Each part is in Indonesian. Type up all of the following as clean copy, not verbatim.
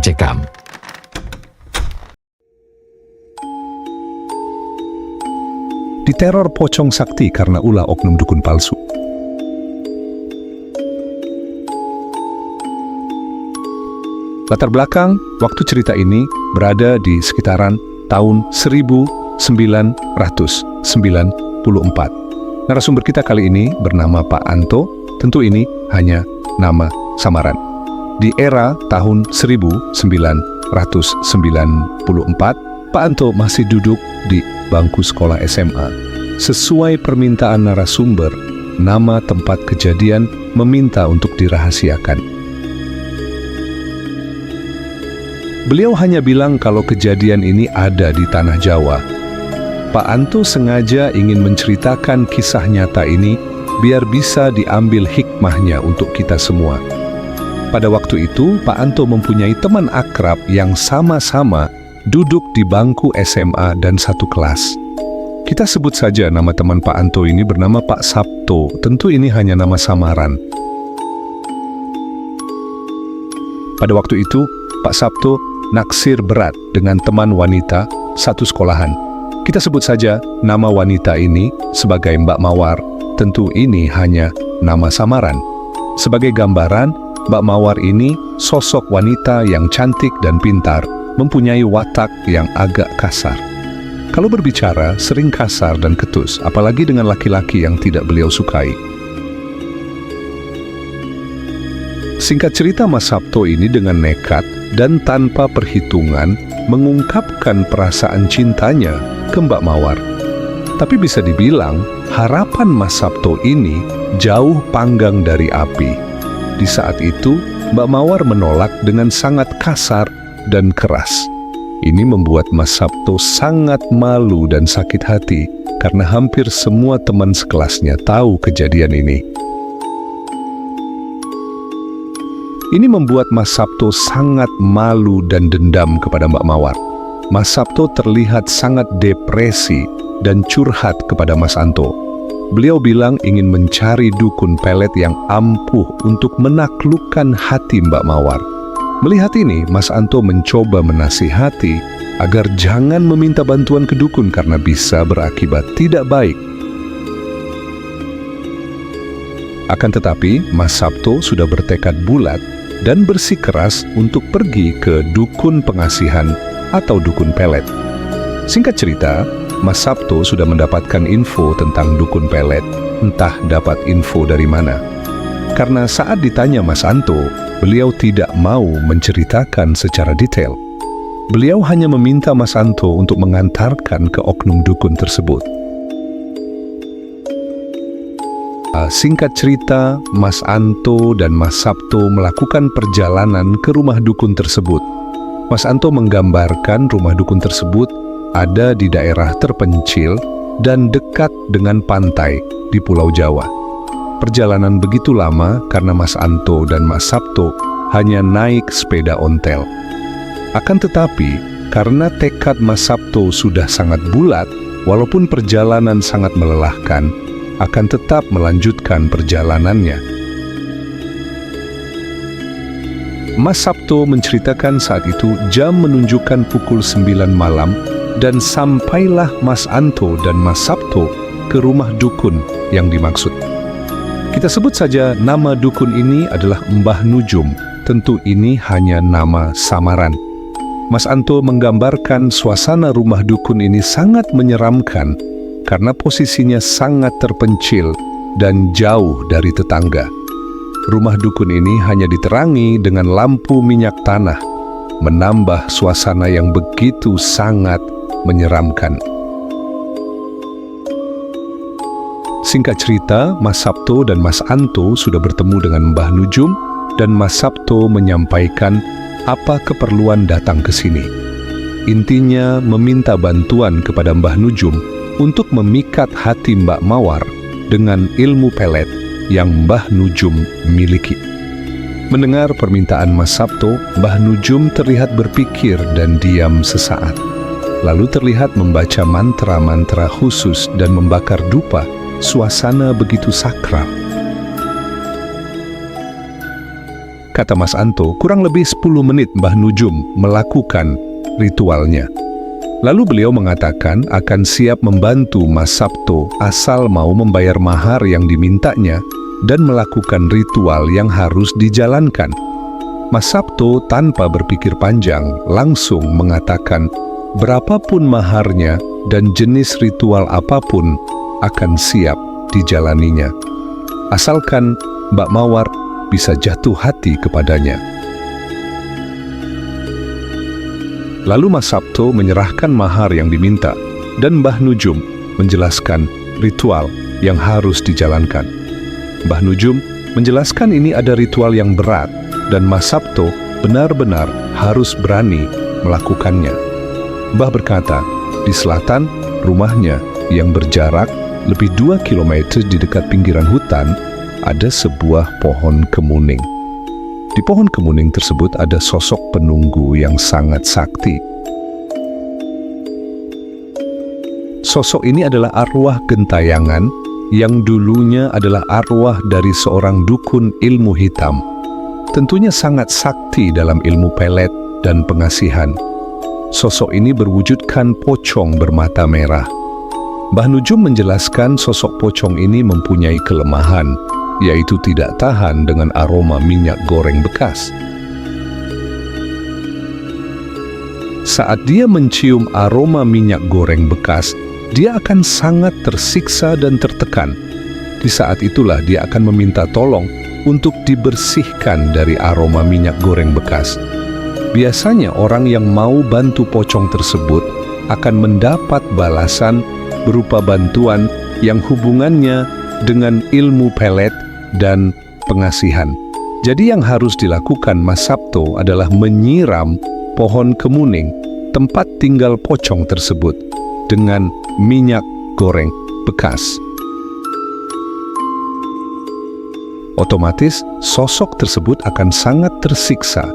mencekam. Diteror pocong sakti karena ulah oknum dukun palsu. Latar belakang waktu cerita ini berada di sekitaran tahun 1994. Narasumber kita kali ini bernama Pak Anto, tentu ini hanya nama samaran. Di era tahun 1994, Pak Anto masih duduk di bangku sekolah SMA. Sesuai permintaan narasumber, nama tempat kejadian meminta untuk dirahasiakan. Beliau hanya bilang kalau kejadian ini ada di Tanah Jawa. Pak Anto sengaja ingin menceritakan kisah nyata ini biar bisa diambil hikmahnya untuk kita semua. Pada waktu itu, Pak Anto mempunyai teman akrab yang sama-sama duduk di bangku SMA dan satu kelas. Kita sebut saja nama teman Pak Anto ini bernama Pak Sabto. Tentu ini hanya nama samaran. Pada waktu itu, Pak Sabto naksir berat dengan teman wanita satu sekolahan. Kita sebut saja nama wanita ini sebagai Mbak Mawar. Tentu ini hanya nama samaran. Sebagai gambaran, Mbak Mawar ini sosok wanita yang cantik dan pintar, mempunyai watak yang agak kasar. Kalau berbicara, sering kasar dan ketus, apalagi dengan laki-laki yang tidak beliau sukai. Singkat cerita, Mas Sabto ini dengan nekat dan tanpa perhitungan mengungkapkan perasaan cintanya ke Mbak Mawar. Tapi bisa dibilang, harapan Mas Sabto ini jauh panggang dari api. Di saat itu, Mbak Mawar menolak dengan sangat kasar dan keras. Ini membuat Mas Sabto sangat malu dan sakit hati karena hampir semua teman sekelasnya tahu kejadian ini. Ini membuat Mas Sabto sangat malu dan dendam kepada Mbak Mawar. Mas Sabto terlihat sangat depresi dan curhat kepada Mas Anto. Beliau bilang ingin mencari dukun pelet yang ampuh untuk menaklukkan hati Mbak Mawar. Melihat ini, Mas Anto mencoba menasihati agar jangan meminta bantuan ke dukun karena bisa berakibat tidak baik. Akan tetapi, Mas Sabto sudah bertekad bulat dan bersikeras untuk pergi ke dukun pengasihan atau dukun pelet. Singkat cerita, Mas Sabto sudah mendapatkan info tentang dukun pelet, entah dapat info dari mana. Karena saat ditanya Mas Anto, beliau tidak mau menceritakan secara detail. Beliau hanya meminta Mas Anto untuk mengantarkan ke oknum dukun tersebut. Singkat cerita, Mas Anto dan Mas Sabto melakukan perjalanan ke rumah dukun tersebut. Mas Anto menggambarkan rumah dukun tersebut ada di daerah terpencil dan dekat dengan pantai di Pulau Jawa. Perjalanan begitu lama karena Mas Anto dan Mas Sabto hanya naik sepeda ontel. Akan tetapi, karena tekad Mas Sabto sudah sangat bulat, walaupun perjalanan sangat melelahkan, akan tetap melanjutkan perjalanannya. Mas Sabto menceritakan saat itu jam menunjukkan pukul 9 malam dan sampailah Mas Anto dan Mas Sabto ke rumah dukun yang dimaksud. Kita sebut saja nama dukun ini adalah Mbah Nujum. Tentu ini hanya nama samaran. Mas Anto menggambarkan suasana rumah dukun ini sangat menyeramkan karena posisinya sangat terpencil dan jauh dari tetangga. Rumah dukun ini hanya diterangi dengan lampu minyak tanah, menambah suasana yang begitu sangat menyeramkan. Singkat cerita, Mas Sabto dan Mas Anto sudah bertemu dengan Mbah Nujum dan Mas Sabto menyampaikan apa keperluan datang ke sini. Intinya meminta bantuan kepada Mbah Nujum untuk memikat hati Mbak Mawar dengan ilmu pelet yang Mbah Nujum miliki. Mendengar permintaan Mas Sabto, Mbah Nujum terlihat berpikir dan diam sesaat. Lalu terlihat membaca mantra-mantra khusus dan membakar dupa. Suasana begitu sakral. Kata Mas Anto, kurang lebih 10 menit Mbah Nujum melakukan ritualnya. Lalu beliau mengatakan akan siap membantu Mas Sabto asal mau membayar mahar yang dimintanya dan melakukan ritual yang harus dijalankan. Mas Sabto tanpa berpikir panjang langsung mengatakan berapapun maharnya dan jenis ritual apapun akan siap dijalaninya. Asalkan Mbak Mawar bisa jatuh hati kepadanya. Lalu Mas Sabto menyerahkan mahar yang diminta dan Mbah Nujum menjelaskan ritual yang harus dijalankan. Mbah Nujum menjelaskan ini ada ritual yang berat dan Mas Sabto benar-benar harus berani melakukannya. Mbah berkata, di selatan rumahnya yang berjarak lebih 2 km di dekat pinggiran hutan ada sebuah pohon kemuning. Di pohon kemuning tersebut ada sosok penunggu yang sangat sakti. Sosok ini adalah arwah gentayangan yang dulunya adalah arwah dari seorang dukun ilmu hitam. Tentunya sangat sakti dalam ilmu pelet dan pengasihan. Sosok ini berwujudkan pocong bermata merah. Mbah Nujum menjelaskan sosok pocong ini mempunyai kelemahan, yaitu tidak tahan dengan aroma minyak goreng bekas. Saat dia mencium aroma minyak goreng bekas, dia akan sangat tersiksa dan tertekan. Di saat itulah dia akan meminta tolong untuk dibersihkan dari aroma minyak goreng bekas. Biasanya orang yang mau bantu pocong tersebut akan mendapat balasan berupa bantuan yang hubungannya dengan ilmu pelet dan pengasihan. Jadi yang harus dilakukan Mas Sabto adalah menyiram pohon kemuning, tempat tinggal pocong tersebut, dengan minyak goreng bekas. Otomatis sosok tersebut akan sangat tersiksa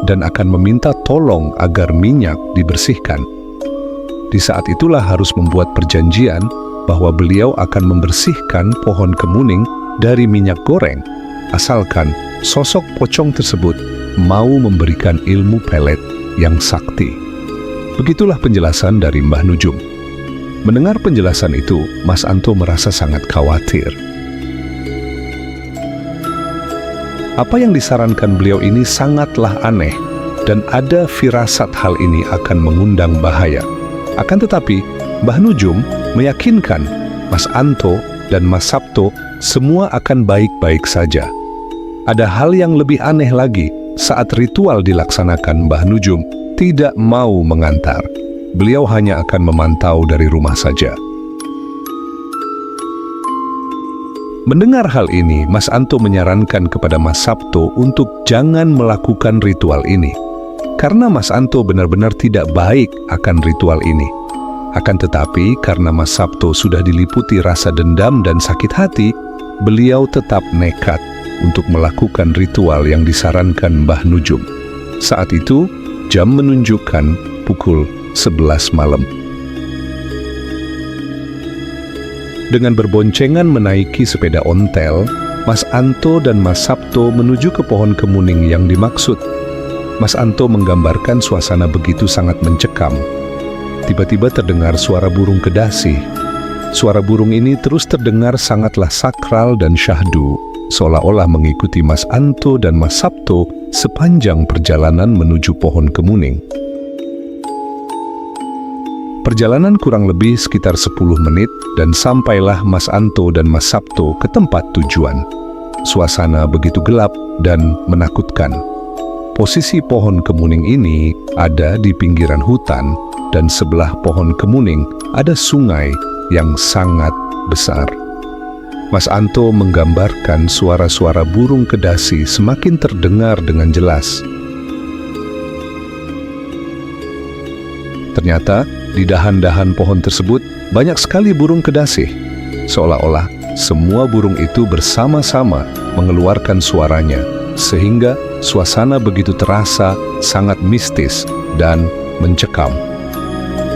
dan akan meminta tolong agar minyak dibersihkan. Di saat itulah harus membuat perjanjian bahwa beliau akan membersihkan pohon kemuning dari minyak goreng, asalkan sosok pocong tersebut mau memberikan ilmu pelet yang sakti. Begitulah penjelasan dari Mbah Nujum. Mendengar penjelasan itu, Mas Anto merasa sangat khawatir. Apa yang disarankan beliau ini sangatlah aneh, dan ada firasat hal ini akan mengundang bahaya. Akan tetapi, Mbah Nujum meyakinkan Mas Anto dan Mas Sabto semua akan baik-baik saja. Ada hal yang lebih aneh lagi saat ritual dilaksanakan. Mbah Nujum tidak mau mengantar. Beliau hanya akan memantau dari rumah saja. Mendengar hal ini, Mas Anto menyarankan kepada Mas Sabto untuk jangan melakukan ritual ini. Karena Mas Anto benar-benar tidak baik akan ritual ini. Akan tetapi, karena Mas Sabto sudah diliputi rasa dendam dan sakit hati, beliau tetap nekat untuk melakukan ritual yang disarankan Mbah Nujum. Saat itu, jam menunjukkan pukul 11 malam. Dengan berboncengan menaiki sepeda ontel, Mas Anto dan Mas Sabto menuju ke pohon kemuning yang dimaksud. Mas Anto menggambarkan suasana begitu sangat mencekam. Tiba-tiba terdengar suara burung kedasi. Suara burung ini terus terdengar sangatlah sakral dan syahdu, seolah-olah mengikuti Mas Anto dan Mas Sabto sepanjang perjalanan menuju pohon kemuning. Perjalanan kurang lebih sekitar 10 menit dan sampailah Mas Anto dan Mas Sabto ke tempat tujuan. Suasana begitu gelap dan menakutkan. Posisi pohon kemuning ini ada di pinggiran hutan dan sebelah pohon kemuning ada sungai yang sangat besar. Mas Anto menggambarkan suara-suara burung kedasi semakin terdengar dengan jelas. Ternyata di dahan-dahan pohon tersebut banyak sekali burung kedasi. Seolah-olah semua burung itu bersama-sama mengeluarkan suaranya, sehingga suasana begitu terasa sangat mistis dan mencekam.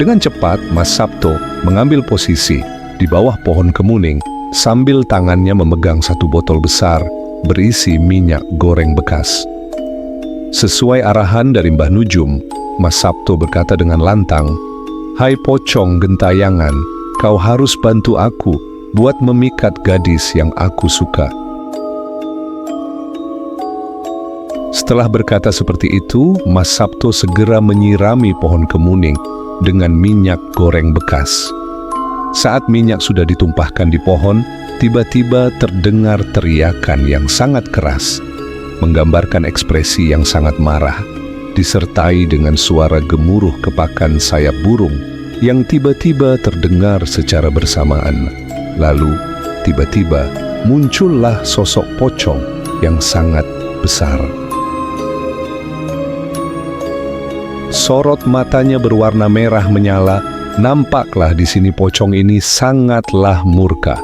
Dengan cepat, Mas Sabto mengambil posisi di bawah pohon kemuning sambil tangannya memegang satu botol besar berisi minyak goreng bekas. Sesuai arahan dari Mbah Nujum, Mas Sabto berkata dengan lantang, "Hai pocong gentayangan, kau harus bantu aku buat memikat gadis yang aku suka." Setelah berkata seperti itu, Mas Sabto segera menyirami pohon kemuning dengan minyak goreng bekas. Saat minyak sudah ditumpahkan di pohon, tiba-tiba terdengar teriakan yang sangat keras, menggambarkan ekspresi yang sangat marah, disertai dengan suara gemuruh kepakan sayap burung yang tiba-tiba terdengar secara bersamaan. Lalu, tiba-tiba muncullah sosok pocong yang sangat besar. Sorot matanya berwarna merah menyala, nampaklah di sini pocong ini sangatlah murka.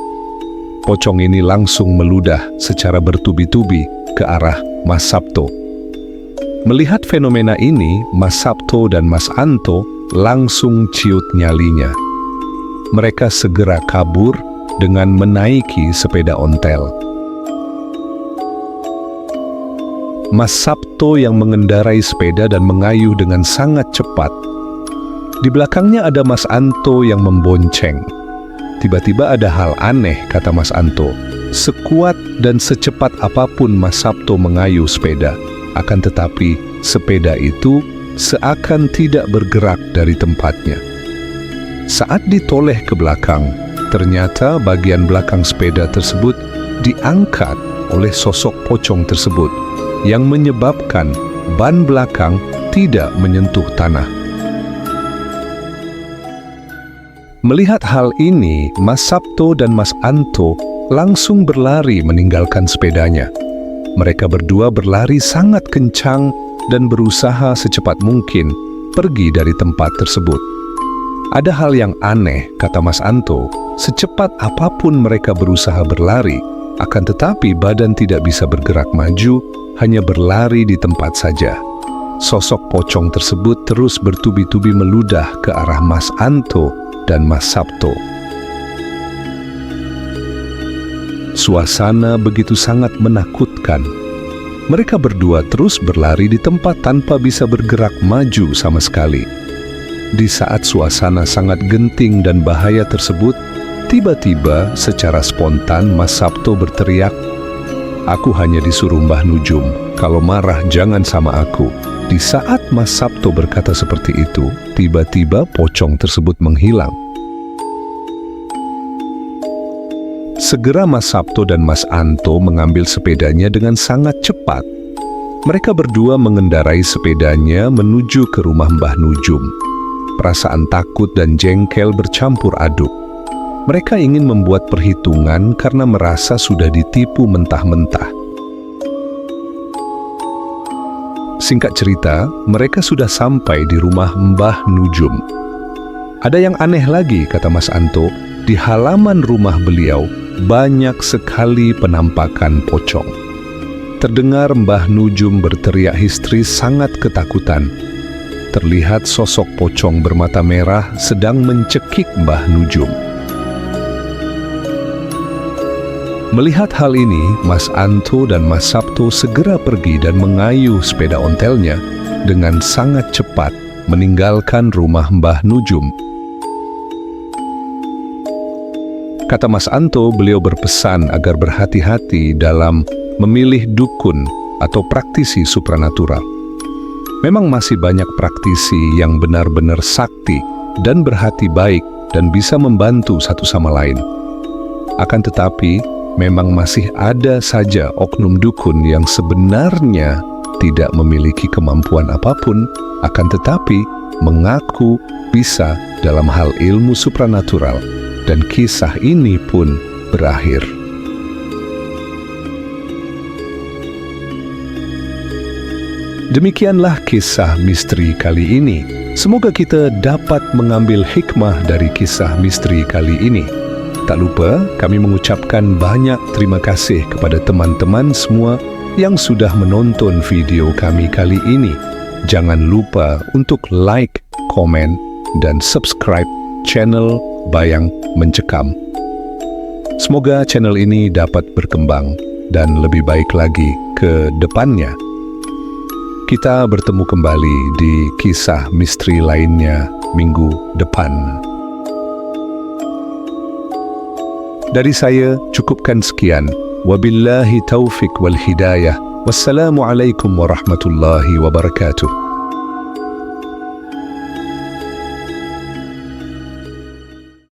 Pocong ini langsung meludah secara bertubi-tubi ke arah Mas Sabto. Melihat fenomena ini, Mas Sabto dan Mas Anto langsung ciut nyalinya. Mereka segera kabur dengan menaiki sepeda ontel. Mas Sabto yang mengendarai sepeda dan mengayuh dengan sangat cepat. Di belakangnya ada Mas Anto yang membonceng. Tiba-tiba ada hal aneh, kata Mas Anto. Sekuat dan secepat apapun Mas Sabto mengayuh sepeda, akan tetapi sepeda itu seakan tidak bergerak dari tempatnya. Saat ditoleh ke belakang, ternyata bagian belakang sepeda tersebut diangkat oleh sosok pocong tersebut, yang menyebabkan ban belakang tidak menyentuh tanah. Melihat hal ini, Mas Sabto dan Mas Anto langsung berlari meninggalkan sepedanya. Mereka berdua berlari sangat kencang dan berusaha secepat mungkin pergi dari tempat tersebut. Ada hal yang aneh, kata Mas Anto, secepat apapun mereka berusaha berlari, akan tetapi badan tidak bisa bergerak maju, hanya berlari di tempat saja. Sosok pocong tersebut terus bertubi-tubi meludah ke arah Mas Anto dan Mas Sabto. Suasana begitu sangat menakutkan. Mereka berdua terus berlari di tempat tanpa bisa bergerak maju sama sekali. Di saat suasana sangat genting dan bahaya tersebut, tiba-tiba secara spontan Mas Sabto berteriak, "Aku hanya disuruh Mbah Nujum, kalau marah jangan sama aku." Di saat Mas Sabto berkata seperti itu, tiba-tiba pocong tersebut menghilang. Segera Mas Sabto dan Mas Anto mengambil sepedanya dengan sangat cepat. Mereka berdua mengendarai sepedanya menuju ke rumah Mbah Nujum. Perasaan takut dan jengkel bercampur aduk. Mereka ingin membuat perhitungan karena merasa sudah ditipu mentah-mentah. Singkat cerita, mereka sudah sampai di rumah Mbah Nujum. Ada yang aneh lagi, kata Mas Anto, di halaman rumah beliau banyak sekali penampakan pocong. Terdengar Mbah Nujum berteriak histeris sangat ketakutan. Terlihat sosok pocong bermata merah sedang mencekik Mbah Nujum. Melihat hal ini, Mas Anto dan Mas Sabto segera pergi dan mengayuh sepeda ontelnya dengan sangat cepat meninggalkan rumah Mbah Nujum. Kata Mas Anto, beliau berpesan agar berhati-hati dalam memilih dukun atau praktisi supranatural. Memang masih banyak praktisi yang benar-benar sakti dan berhati baik dan bisa membantu satu sama lain. Akan tetapi, memang masih ada saja oknum dukun yang sebenarnya tidak memiliki kemampuan apapun, akan tetapi mengaku bisa dalam hal ilmu supranatural. Dan kisah ini pun berakhir. Demikianlah kisah misteri kali ini. Semoga kita dapat mengambil hikmah dari kisah misteri kali ini. Tak lupa, kami mengucapkan banyak terima kasih kepada teman-teman semua yang sudah menonton video kami kali ini. Jangan lupa untuk like, komen, dan subscribe channel Bayang Mencekam. Semoga channel ini dapat berkembang dan lebih baik lagi ke depannya. Kita bertemu kembali di kisah misteri lainnya minggu depan. Dari saya cukupkan sekian. Wabillahi taufiq wal hidayah. Wassalamualaikum warahmatullahi wabarakatuh.